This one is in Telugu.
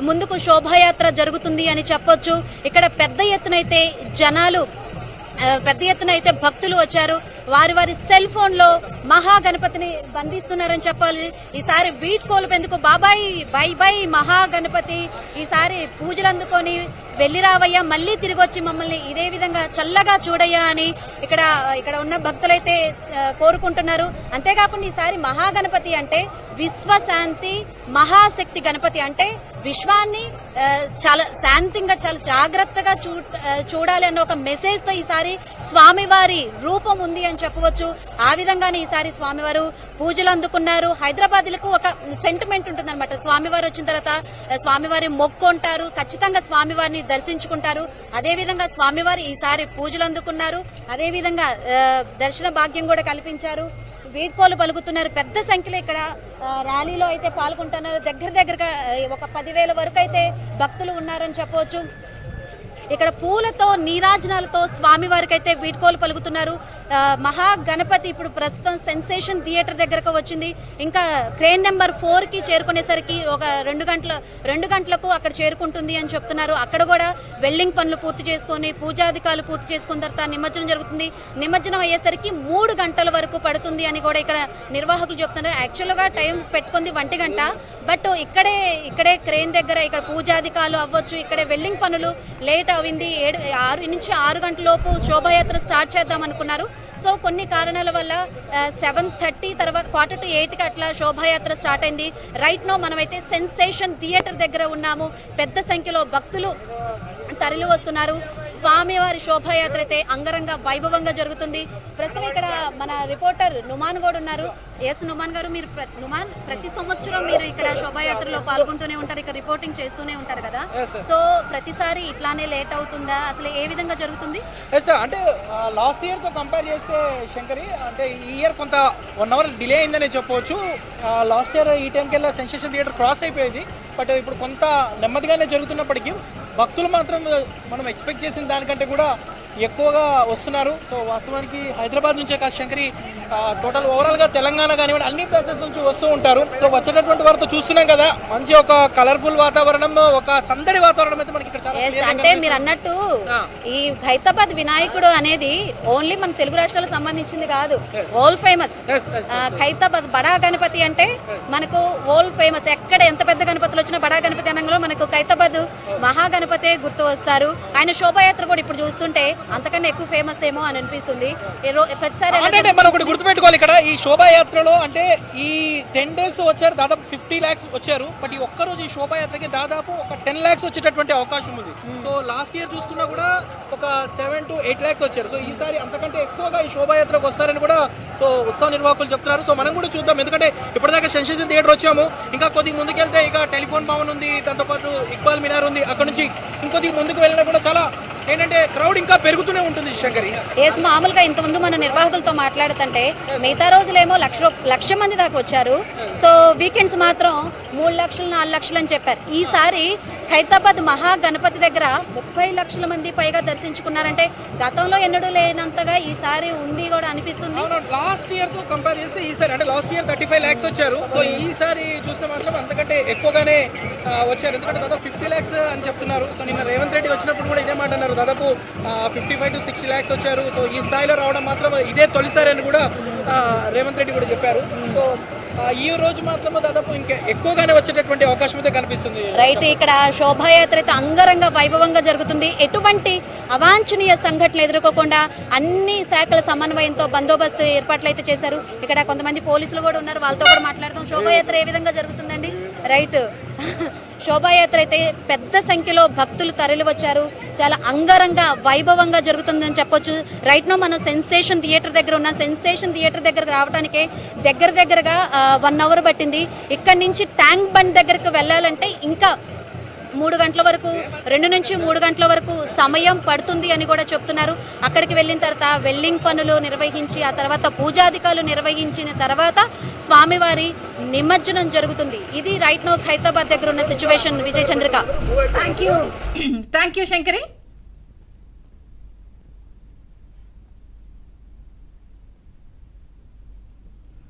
ముందుకు శోభాయాత్ర జరుగుతుంది అని చెప్పొచ్చు. ఇక్కడ పెద్ద ఎత్తునైతే జనాలు పెద్ద ఎత్తున అయితే భక్తులు వచ్చారు. వారి వారి సెల్ ఫోన్ లో మహాగణపతిని బంధిస్తున్నారని చెప్పాలి. ఈసారి వీడ్కోలు పెందుకు బాబాయ్ బై బై మహాగణపతి, ఈసారి పూజలు అందుకొని వెళ్ళి రావయ్యా, మళ్ళీ తిరిగి వచ్చి మమ్మల్ని ఇదే విధంగా చల్లగా చూడయ్యా అని ఇక్కడ ఉన్న భక్తులైతే కోరుకుంటున్నారు. అంతేకాకుండా ఈసారి మహాగణపతి అంటే విశ్వశాంతి మహాశక్తి గణపతి, అంటే విశ్వాన్ని చాలా శాంతంగా చాలా జాగ్రత్తగా చూడాలి అన్న ఒక మెసేజ్ తో ఈసారి స్వామివారి రూపం ఉంది అని చెప్పవచ్చు. ఆ విధంగానే ఈసారి స్వామివారు పూజలు అందుకున్నారు. హైదరాబాద్లకు ఒక సెంటిమెంట్ ఉంటుంది అనమాట. స్వామివారు వచ్చిన తర్వాత స్వామివారి మొక్కుంటారు, ఖచ్చితంగా స్వామివారిని దర్శించుకుంటారు. అదే విధంగా స్వామివారు ఈసారి పూజలు అందుకున్నారు. అదే విధంగా దర్శన భాగ్యం కూడా కల్పించారు. వీడ్కోలు పలుకుతున్నారు. పెద్ద సంఖ్యలో ఇక్కడ ర్యాలీలో అయితే పాల్గొంటున్నారు. దగ్గరగా ఒక 10,000 వరకు అయితే భక్తులు ఉన్నారని చెప్పవచ్చు. ఇక్కడ పూలతో నీరాజనాలతో స్వామివారికి అయితే వీడ్కోలు పలుకుతున్నారు. మహాగణపతి ఇప్పుడు ప్రస్తుతం సెన్సేషన్ థియేటర్ దగ్గరకు వచ్చింది. ఇంకా క్రేన్ నెంబర్ 4కి చేరుకునేసరికి ఒక 2 గంటలకు అక్కడ చేరుకుంటుంది అని చెప్తున్నారు. అక్కడ కూడా వెల్డింగ్ పనులు పూర్తి చేసుకొని పూజాధికారులు పూర్తి చేసుకున్న తర్వాత నిమజ్జనం జరుగుతుంది. నిమజ్జనం అయ్యేసరికి 3 గంటల వరకు పడుతుంది అని కూడా ఇక్కడ నిర్వాహకులు చెప్తున్నారు. యాక్చువల్గా టైమ్స్ పెట్టుకుంది 1 గంట, బట్ ఇక్కడే క్రేన్ దగ్గర ఇక్కడ పూజాధికారులు అవ్వచ్చు, ఇక్కడే వెల్డింగ్ పనులు లేట్ అయింది. 6 నుంచి 6 గంటల లోపు శోభాయాత్ర స్టార్ట్ చేద్దాం అనుకున్నారు. సో కొన్ని కారణాల వల్ల 7:30 తర్వాత 7:45కి అట్లా శోభాయాత్ర స్టార్ట్ అయింది. రైట్ నో మనమైతే సెన్సేషన్ థియేటర్ దగ్గర ఉన్నాము. పెద్ద సంఖ్యలో భక్తులు తరలి వస్తున్నారు. స్వామివారి శోభాయాత్ర అయితే అంగరంగ వైభవంగా జరుగుతుంది. ప్రస్తుతం ఇక్కడ మన రిపోర్టర్ నుమాన్ కూడా ఉన్నారు. ఎస్ నుమాన్ గారు, మీరు ప్రతి సంవత్సరం మీరు ఇక్కడ శోభాయాత్రలో పాల్గొంటూనే ఉంటారు, ఇక్కడ రిపోర్టింగ్ చేస్తూనే ఉంటారు కదా. సో ప్రతిసారి ఇట్లానే లేట్ అవుతుందా, అసలు ఏ విధంగా జరుగుతుంది? అంటే లాస్ట్ ఇయర్ తో కంపేర్ చేస్తే శంకరి, అంటే ఈ ఇయర్ కొంత 1 అవర్ డిలే అయిందని చెప్పవచ్చు. లాస్ట్ ఇయర్ ఈ టైంకి వెళ్ళి సెన్సేషన్ థియేటర్ క్రాస్ అయిపోయేది. బట్ ఇప్పుడు కొంత నెమ్మదిగానే జరుగుతున్నప్పటికీ భక్తులు మాత్రం మనం ఎక్స్పెక్ట్ చేసిన దానికంటే కూడా ఎక్కువగా వస్తున్నారు. సో వాస్తవానికి హైదరాబాద్ నుంచే కాదు శంకరి, టోటల్ ఓవరాల్గా తెలంగాణ కానివ్వండి అన్ని ప్లేసెస్ నుంచి వస్తూ ఉంటారు. సో వచ్చేటటువంటి వారితో చూస్తున్నాం కదా, మంచి ఒక కలర్ఫుల్ వాతావరణం, ఒక సందడి వాతావరణం అయితే మనకి ఇక్కడ చాలా. అంటే మీరు అన్నట్టు ఈ ఖైరతాబాద్ వినాయకుడు అనేది ఓన్లీ మన తెలుగు రాష్ట్రాలకు సంబంధించింది కాదు, వరల్డ్ ఫేమస్. ఖైరతాబాద్ బడా గణపతి అంటే మనకు వరల్డ్ ఫేమస్. ఎక్కడ ఎంత పెద్ద గణపతులు వచ్చినా బడా గణపతి అనగా మనకు ఖైరతాబాద్ మహాగణపతే గుర్తు వస్తారు. ఆయన శోభాయాత్ర కూడా ఇప్పుడు చూస్తుంటే అంతకన్నా ఎక్కువ ఫేమస్ ఏమో అని అనిపిస్తుంది. ప్రతిసారి మనం ఒకటి గుర్తుపెట్టుకోవాలి, ఇక్కడ ఈ శోభాయాత్రలో అంటే ఈ 10 days వచ్చారు, దాదాపు 50 lakhs వచ్చారు. బట్ ఈ ఒక్కరోజు ఈ శోభాయాత్రకి దాదాపు ఒక 10 lakhs వచ్చేటటువంటి అవకాశం ఉంది. సో లాస్ట్ ఇయర్ చూసుకున్నా కూడా ఒక 7 to 8 lakhs వచ్చారు. సో ఈసారి అంతకంటే ఎక్కువగా ఈ శోభాయాత్రకు వస్తారని కూడా సో ఉత్సవ నిర్వాహకులు చెప్తున్నారు. సో మనం కూడా చూద్దాం, ఎందుకంటే ఇప్పటిదాకా సెన్సేషన్ థియేటర్ వచ్చాము, ఇంకా కొద్దిగా ముందుకెళ్తే ఇక టెలిఫోన్ భవన్ ఉంది, దాంతోపాటు ఇక్బాల్ మినార్ ఉంది. అక్కడ నుంచి ఇంకొద్దిగా ముందుకు వెళ్ళినా కూడా చాలా ఏంటంటే క్రౌడ్ ఇంకా పెరుగుతూనే ఉంటుంది శంకరి. మామూలుగా ఇంతకుముందు మన నిర్వాహకులతో మాట్లాడుతుంటే మిగతా రోజులేమో 1,00,000 మంది దాకా వచ్చారు. సో వీకెండ్స్ మాత్రం 3 లక్షలు 4 లక్షలు అని చెప్పారు. ఈసారి ఖైరతాబాద్ మహాగణపతి దగ్గర 30 లక్షల మంది పైగా దర్శించుకున్నారంటే గతంలో ఎన్నడూ లేనంతగా ఈసారి ఉంది కూడా అనిపిస్తుంది. లాస్ట్ ఇయర్ తో కంపేర్ చేస్తే ఈసారి, అంటే లాస్ట్ ఇయర్ 35 lakhs వచ్చారు. సో ఈసారి చూస్తే మాత్రం అంతకంటే ఎక్కువగానే వచ్చారు, ఎందుకంటే దాదాపు 50 lakhs అని చెప్తున్నారు. సో నిన్న రేవంత్ రెడ్డి వచ్చినప్పుడు కూడా ఇదే మాట అన్నారు, దాదాపు 55 to 60 lakhs వచ్చారు. సో ఈ స్థాయిలో రావడం మాత్రం ఇదే తొలిసారి అని కూడా రేవంత్ రెడ్డి కూడా చెప్పారు. సో ఈ రోజు మాత్రం దాదాపు ఇంకా ఎక్కువగానే వచ్చేటటువంటి అవకాశం అయితే కనిపిస్తుంది. రైట్, ఇక్కడ శోభాయాత్ర అయితే అంగరంగ వైభవంగా జరుగుతుంది. ఎటువంటి అవాంఛనీయ సంఘటనలు ఎదుర్కోకుండా అన్ని శాఖల సమన్వయంతో బందోబస్తు ఏర్పాట్లు అయితే చేశారు. ఇక్కడ కొంతమంది పోలీసులు కూడా ఉన్నారు, వాళ్ళతో కూడా మాట్లాడదాం. శోభాయాత్ర ఏ విధంగా జరుగుతుందండి? రైట్, శోభాయాత్ర అయితే పెద్ద సంఖ్యలో భక్తులు తరలి వచ్చారు. చాలా అంగరంగ వైభవంగా జరుగుతుందని చెప్పొచ్చు. రైట్ నో మనం సెన్సేషన్ థియేటర్ దగ్గర ఉన్న సెన్సేషన్ థియేటర్ దగ్గరకు రావడానికే దగ్గరగా 1 అవర్ పట్టింది. ఇక్కడి నుంచి ట్యాంక్ బండ్ దగ్గరకు వెళ్ళాలంటే ఇంకా 3 గంటల వరకు, 2 నుంచి 3 గంటల వరకు సమయం పడుతుంది అని కూడా చెప్తున్నారు. అక్కడికి వెళ్ళిన తర్వాత వెల్డింగ్ పనులు నిర్వహించి ఆ తర్వాత పూజాధికారులు నిర్వహించిన తర్వాత స్వామివారి నిమజ్జనం జరుగుతుంది. ఇది రైట్ నో ఖైరతాబాద్ దగ్గర ఉన్న situation. Vijay Chandrika. Thank you Shankari.